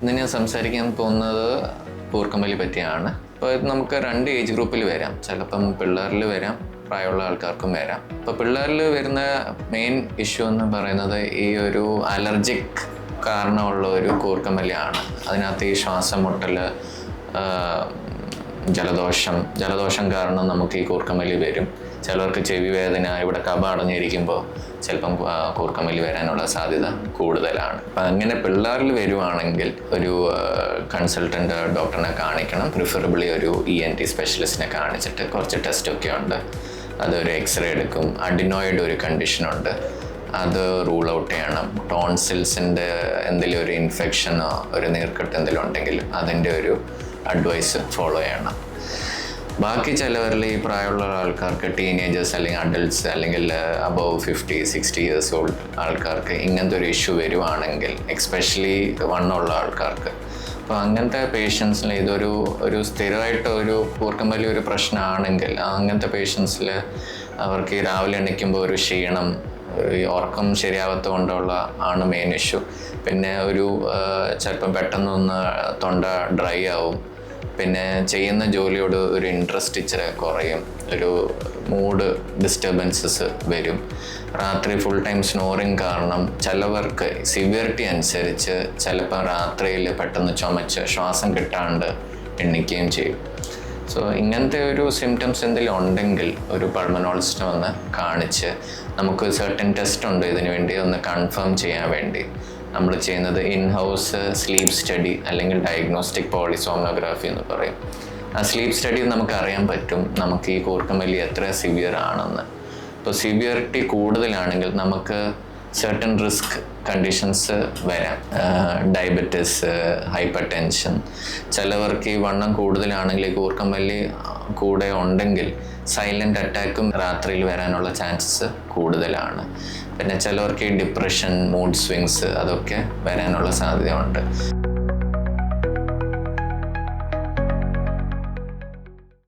ഇന്ന് ഞാൻ സംസാരിക്കാൻ പോകുന്നത് കൂർക്കമ്പലി പറ്റിയാണ്. അപ്പോൾ ഇത് നമുക്ക് 2 ഏജ് ഗ്രൂപ്പിൽ വരാം. ചിലപ്പം പിള്ളേരിൽ വരാം, പ്രായമുള്ള ആൾക്കാർക്കും വരാം. ഇപ്പോൾ പിള്ളേരിൽ വരുന്ന മെയിൻ ഇഷ്യൂ എന്ന് പറയുന്നത് ഈ ഒരു അലർജിക് കാരണമുള്ള ഒരു കൂർക്കമ്പലിയാണ്. അതിനകത്ത് ഈ ശ്വാസം മുട്ടൽ, ജലദോഷം കാരണം നമുക്ക് ഈ കൂർക്കമ്പലി വരും. ചിലർക്ക് ചെവി വേദന, ഇവിടെ കഫം അടഞ്ഞിരിക്കുമ്പോൾ ചിലപ്പം കൂർക്കമ്പലി വരാനുള്ള സാധ്യത കൂടുതലാണ്. അപ്പം അങ്ങനെ പിള്ളേരിൽ വരുവാണെങ്കിൽ ഒരു കൺസൾട്ടൻ്റ് ഡോക്ടറിനെ കാണിക്കണം. പ്രിഫറബിളി ഒരു ENT സ്പെഷ്യലിസ്റ്റിനെ കാണിച്ചിട്ട് കുറച്ച് ടെസ്റ്റൊക്കെ ഉണ്ട്. അതൊരു എക്സ്റേ എടുക്കും. അഡിനോയിഡ് ഒരു കണ്ടീഷനുണ്ട്, അത് റൂൾ ഔട്ട് ചെയ്യണം. ടോൺസിൽസിൻ്റെ എന്തെങ്കിലും ഒരു ഇൻഫെക്ഷനോ ഒരു നീർക്കെട്ട് എന്തെങ്കിലും ഉണ്ടെങ്കിൽ അതിൻ്റെ ഒരു അഡ്വൈസ് ഫോളോ ചെയ്യണം. ബാക്കി ചിലവരിൽ ഈ പ്രായമുള്ള ആൾക്കാർക്ക്, ടീനേജേഴ്സ് അല്ലെങ്കിൽ അഡൾട്ട്സ് അല്ലെങ്കിൽ അബവ് 50-60 ഇയേഴ്സ് ഓൾഡ് ആൾക്കാർക്ക് ഇങ്ങനത്തെ ഒരു ഇഷ്യൂ വരുവാണെങ്കിൽ, എക്സ്പെഷ്യലി വണ്ണമുള്ള ആൾക്കാർക്ക്, അപ്പോൾ അങ്ങനത്തെ പേഷ്യൻസിൽ ഇതൊരു സ്ഥിരമായിട്ട് ഒരു കൂർക്കമ്പലി ഒരു പ്രശ്നമാണെങ്കിൽ അങ്ങനത്തെ പേഷ്യൻസിൽ അവർക്ക് ഈ രാവിലെ എണീക്കുമ്പോൾ ഒരു ക്ഷീണം, ഈ ഉറക്കം ശരിയാവാത്തത് കൊണ്ടുള്ള ആണ് മെയിൻ ഇഷ്യൂ. പിന്നെ ചിലപ്പം പെട്ടെന്നൊന്ന് തൊണ്ട ഡ്രൈ ആവും. പിന്നെ ചെയ്യുന്ന ജോലിയോട് ഒരു ഇൻട്രസ്റ്റ് ഇച്ചിരി കുറയും. ഒരു മൂഡ് ഡിസ്റ്റർബൻസസ് വരും. രാത്രി ഫുൾ ടൈം സ്നോറിങ് കാരണം ചിലവർക്ക് സിവിയറിറ്റി അനുസരിച്ച് ചിലപ്പോൾ രാത്രിയിൽ പെട്ടെന്ന് ചുമച്ച് ശ്വാസം കിട്ടാണ്ട് എണ്ണിക്കുകയും ചെയ്യും. സോ ഇങ്ങനത്തെ ഒരു സിംറ്റംസ് എന്തെങ്കിലും ഉണ്ടെങ്കിൽ ഒരു പൾമനോളജിസ്റ്റ് വന്ന് കാണിച്ച്, നമുക്ക് സർട്ടൻ ടെസ്റ്റ് ഉണ്ട് ഇതിനു വേണ്ടി ഒന്ന് കൺഫേം ചെയ്യാൻ വേണ്ടി. നമ്മൾ ചെയ്യുന്നത് ഇൻഹൗസ് സ്ലീപ്പ് സ്റ്റഡി അല്ലെങ്കിൽ ഡയഗ്നോസ്റ്റിക് പോളിസോമോഗ്രാഫി എന്ന് പറയും. ആ സ്ലീപ്പ് സ്റ്റഡി നമുക്ക് അറിയാൻ പറ്റും നമുക്ക് ഈ കൂർക്കമ്പലി എത്ര സിവിയർ ആണെന്ന്. ഇപ്പോൾ സിവിയറിറ്റി കൂടുതലാണെങ്കിൽ നമുക്ക് സർട്ടൻ റിസ്ക് കണ്ടീഷൻസ് വരാം. Diabetes, hyper tension. ചിലവർക്ക് ഈ വണ്ണം കൂടുതലാണെങ്കിൽ ഈ കൂർക്കമ്പലി കൂടെ ഉണ്ടെങ്കിൽ സൈലൻ്റ് അറ്റാക്കും രാത്രിയിൽ വരാനുള്ള ചാൻസസ് കൂടുതലാണ്. പിന്നെ ചിലവർക്ക് ഈ ഡിപ്രഷൻ, മൂഡ് സ്വിങ്സ് അതൊക്കെ വരാനുള്ള സാധ്യതയുണ്ട്.